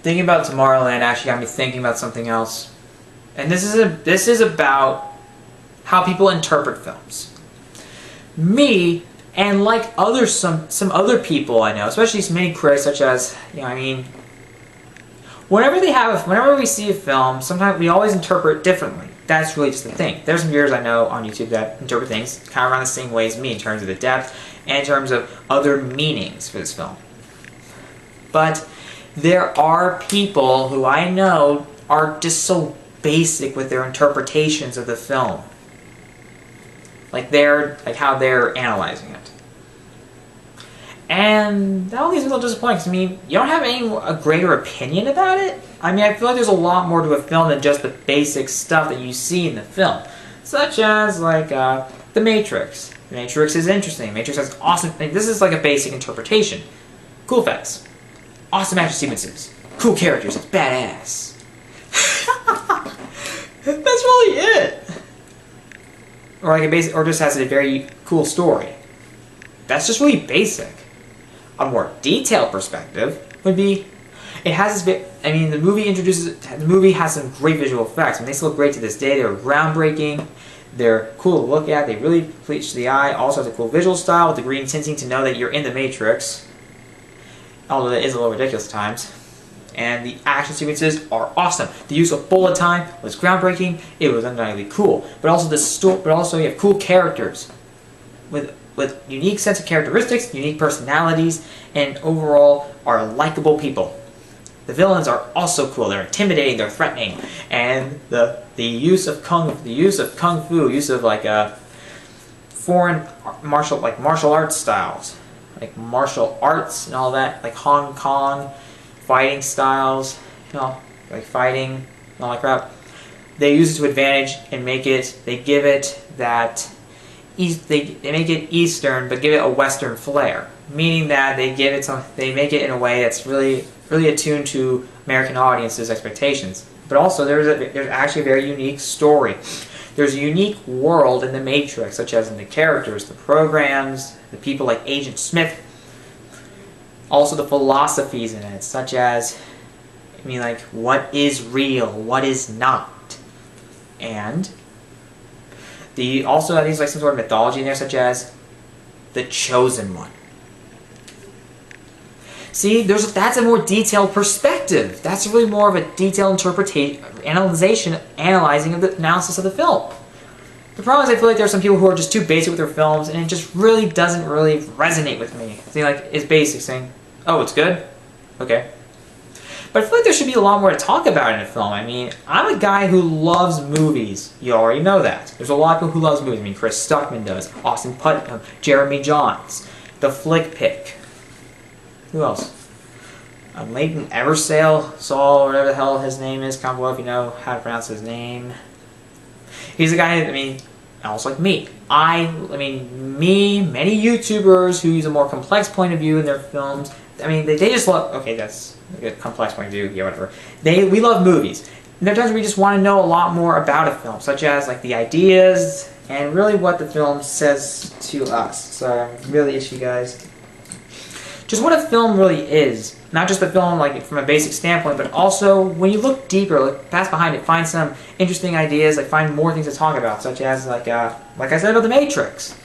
thinking about Tomorrowland actually got me thinking about something else. And this is about how people interpret films. Me, and like some other people I know, especially many critics, such as, whenever we see a film, sometimes we always interpret differently. That's really just the thing. There's some viewers I know on YouTube that interpret things kind of around the same way as me in terms of the depth and in terms of other meanings for this film. But there are people who I know are just so basic with their interpretations of the film. Like how they're analyzing it. And that leaves me a little disappointed, because you don't have a greater opinion about it? I feel like there's a lot more to a film than just the basic stuff that you see in the film. Such as, The Matrix. The Matrix is interesting. Matrix has awesome... this is like a basic interpretation. Cool effects. Awesome action sequences. Cool characters. It's badass. That's really it. Or just has a very cool story. That's just really basic. A more detailed perspective would be, it has this bit, the movie has some great visual effects, and they still look great to this day. They're groundbreaking, they're cool to look at, they really please the eye, also has a cool visual style with the green tinting to know that you're in the Matrix, although that is a little ridiculous at times. And the action sequences are awesome. The use of bullet time was groundbreaking, it was undeniably cool. But also you have cool characters with unique sense of characteristics, unique personalities, and overall are likable people. The villains are also cool. They're intimidating. They're threatening, and the use of kung fu, use of foreign martial arts styles, like martial arts and all that, like Hong Kong fighting styles, like fighting and all that crap. They use it to advantage and make it. They give it that. They make it Eastern, but give it a Western flair, meaning that they make it in a way that's really attuned to American audiences' expectations. But also, there's actually a very unique story. There's a unique world in the Matrix, such as in the characters, the programs, the people like Agent Smith. Also, the philosophies in it, such as, what is real, what is not, and also, I think there's some sort of mythology in there, such as the Chosen One. See, that's a more detailed perspective. That's really more of a detailed interpretation, analysis of the film. The problem is I feel like there are some people who are just too basic with their films, and it just really doesn't really resonate with me. It's basic, saying, oh, it's good? Okay. But I feel like there should be a lot more to talk about in a film. I'm a guy who loves movies. You already know that. There's a lot of people who loves movies. Chris Stuckman does, Austin Putnam, Jeremy Johns, The Flick Pick. Who else? Leighton Eversale, Saul, whatever the hell his name is. Comment below if you know how to pronounce his name. He's a guy, almost like me. Many YouTubers who use a more complex point of view in their films. They just love... Okay, that's a complex point of view. Yeah, whatever. We love movies. And there are times we just want to know a lot more about a film, such as the ideas and really what the film says to us. So I'm really itchy, guys. Just what a film really is. Not just the film from a basic standpoint, but also when you look deeper, pass behind it, find some interesting ideas, find more things to talk about, such as like I said about The Matrix.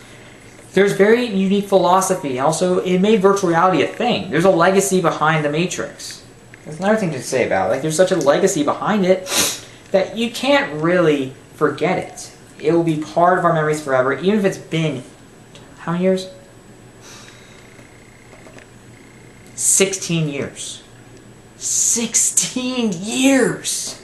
There's very unique philosophy. Also, it made virtual reality a thing. There's a legacy behind The Matrix. There's another thing to say about it. There's such a legacy behind it that you can't really forget it. It will be part of our memories forever, even if it's been, how many years? 16 years. 16 years!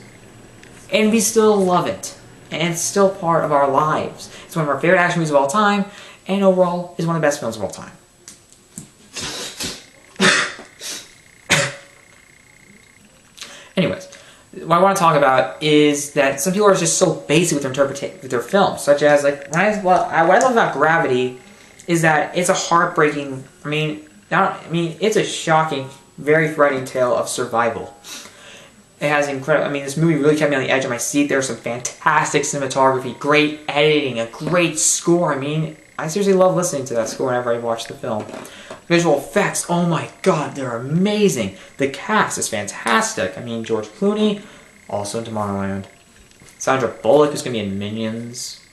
And we still love it. And it's still part of our lives. It's one of our favorite action movies of all time. And overall, is one of the best films of all time. Anyways, what I want to talk about is that some people are just so basic with their films, such as what I love about Gravity is that it's a heartbreaking. It's a shocking, very frightening tale of survival. It has incredible. This movie really kept me on the edge of my seat. There's some fantastic cinematography, great editing, a great score. I seriously love listening to that score whenever I watch the film. Visual effects, oh my god, they're amazing. The cast is fantastic. I mean, George Clooney, also in Tomorrowland. Sandra Bullock is going to be in Minions.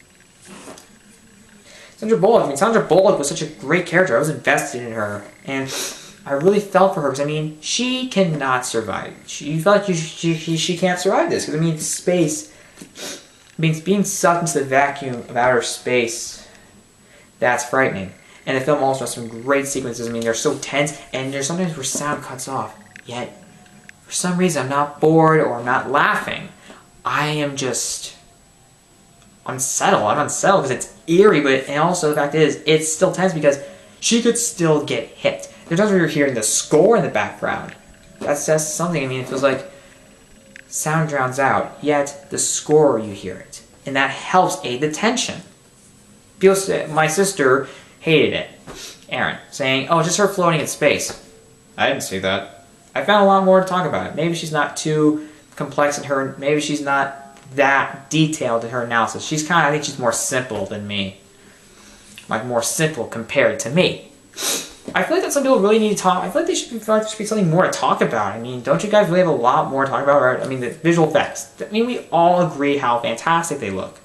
Sandra Bullock was such a great character. I was invested in her. And I really felt for her because, I mean, she cannot survive. You felt like she can't survive this. Because, I mean, space, being sucked into the vacuum of outer space, that's frightening. And the film also has some great sequences. I mean, they're so tense, and there's sometimes where sound cuts off. Yet, for some reason, I'm not bored or I'm not laughing. I am just unsettled. I'm unsettled because it's eerie, and also the fact is, it's still tense because she could still get hit. There's times where you're hearing the score in the background. That's something. I mean, it feels like sound drowns out, yet the score, you hear it. And that helps aid the tension. My sister hated it. Erin, saying, oh, just her floating in space. I didn't see that. I found a lot more to talk about it. Maybe she's not too complex in her, maybe she's not that detailed in her analysis. I think she's more simple than me. Like, more simple compared to me. I feel like that some people really need to talk. I feel like there should be something more to talk about. I mean, don't you guys really have a lot more to talk about? Right? I mean, the visual effects. I mean, we all agree how fantastic they look.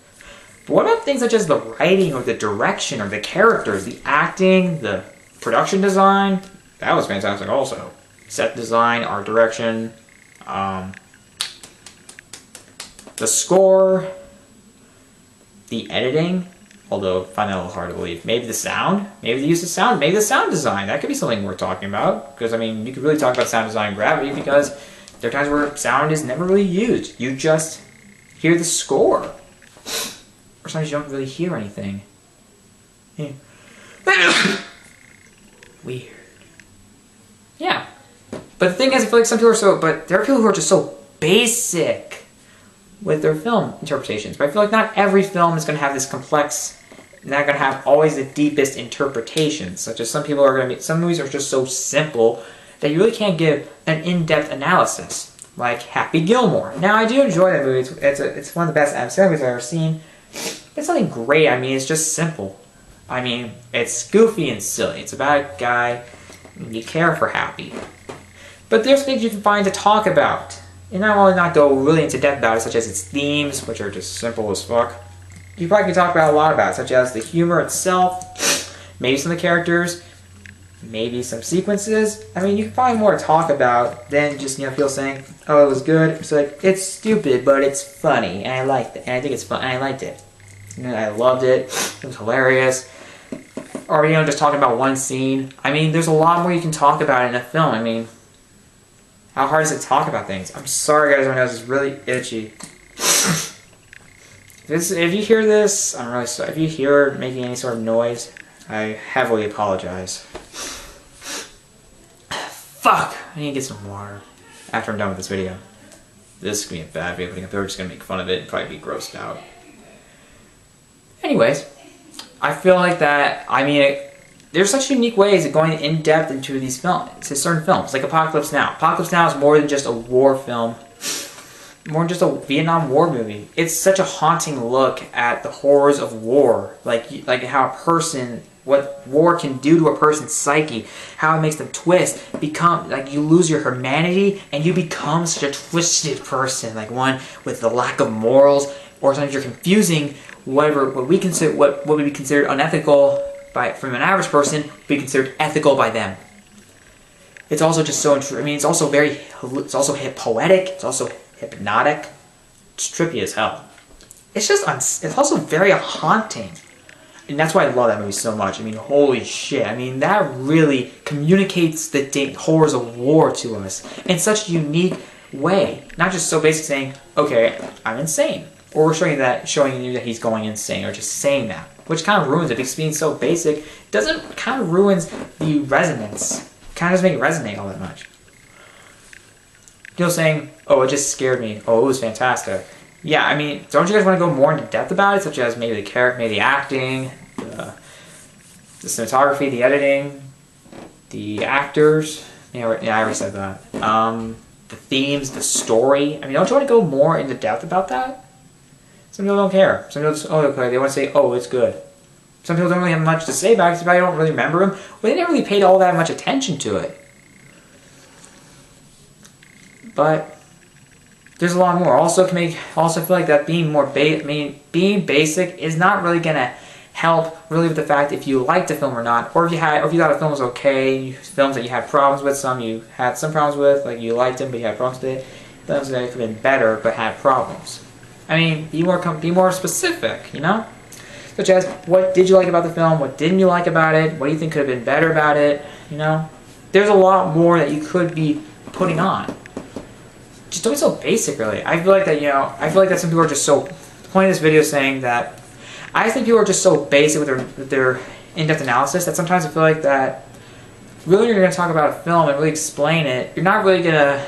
But what about things such as the writing or the direction or the characters, the acting, the production design? That was fantastic also. Set design, art direction, the score, the editing. Although, I find that a little hard to believe. Maybe the sound? Maybe the use of sound? Maybe the sound design. That could be something worth talking about. Because, I mean, you could really talk about sound design in Gravity because there are times where sound is never really used. You just hear the score. Or sometimes you don't really hear anything. Yeah. Weird. Yeah. But the thing is, I feel like some people are but there are people who are just so basic with their film interpretations. But I feel like not every film is going to have this complex, not going to have always the deepest interpretations. Such as some movies are just so simple that you really can't give an in-depth analysis. Like Happy Gilmore. Now, I do enjoy that movie. It's one of the best Adam Sandler movies I've ever seen. It's nothing great. I mean, it's just simple. I mean, it's goofy and silly. It's about a guy, and you care for Happy. But there's things you can find to talk about. And I will not go really into depth about it, such as its themes, which are just simple as fuck. You probably can talk about a lot about it, such as the humor itself, maybe some of the characters, maybe some sequences. I mean, you can find more to talk about than just, people saying, oh, it was good. It's like, it's stupid, but it's funny, and I liked it, and I think it's fun, and I liked it. And I loved it. It was hilarious. Or, just talking about one scene. I mean, there's a lot more you can talk about in a film. I mean, how hard is it to talk about things? I'm sorry, guys, my nose is really itchy. If you hear this, I'm really sorry. If you hear it making any sort of noise, I heavily apologize. Fuck! I need to get some water after I'm done with this video. This is going to be a bad video. People are just going to make fun of it and probably be grossed out. Anyways, I feel like that, there's such unique ways of going in depth into these films, to certain films, like Apocalypse Now. Apocalypse Now is more than just a war film, more than just a Vietnam War movie. It's such a haunting look at the horrors of war, like how what war can do to a person's psyche, how it makes them twist, you lose your humanity, and you become such a twisted person, like one with the lack of morals, or sometimes you're confusing what would be considered unethical from an average person be considered ethical by them. It's also just so it's also poetic, it's also hypnotic, it's trippy as hell. It's also very haunting. And that's why I love that movie so much. I mean, holy shit. I mean, that really communicates the horrors of war to us in such a unique way. Not just so basic saying, okay, I'm insane. Or showing you that he's going insane, or just saying that. Which kind of ruins it, because being so basic kind of ruins the resonance. Kind of doesn't make it resonate all that much. Saying, oh, it just scared me. Oh, it was fantastic. Yeah, I mean, don't you guys want to go more into depth about it, such as maybe the character, maybe the acting, the cinematography, the editing, the actors? Yeah, I already said that. The themes, the story. I mean, don't you want to go more into depth about that? Some people don't care. Some people just, oh, okay, they want to say, oh, it's good. Some people don't really have much to say about it because they probably don't really remember them, or they never really paid all that much attention to it. But there's a lot more. Also feel like that being being basic is not really gonna help really with the fact if you liked the film or not, or if you thought a film was okay, films that you had problems with, some you had some problems with, like you liked them but you had problems with it, films that could have been better but had problems. I mean, be more specific, you know? Such as, what did you like about the film? What didn't you like about it? What do you think could have been better about it? You know? There's a lot more that you could be putting on. Just don't be so basic, really. I feel like that some people are just so... The point of this video is saying that I think people are just so basic with their in-depth analysis that sometimes I feel like that really when you're going to talk about a film and really explain it, you're not really going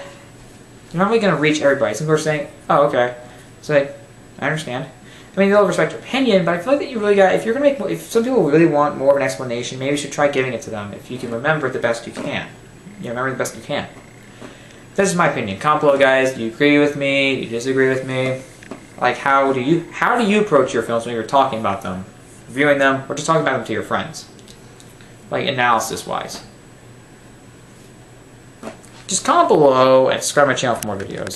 to reach everybody. Some people are saying, oh, okay. So, like, I understand. I mean, they'll respect your opinion, but I feel like that you really got... If some people really want more of an explanation, maybe you should try giving it to them if you can remember it the best you can. Remember the best you can. This is my opinion. Comment below, guys. Do you agree with me? Do you disagree with me? Like, how do you approach your films when you're talking about them, reviewing them, or just talking about them to your friends? Like, analysis-wise. Just comment below and subscribe to my channel for more videos.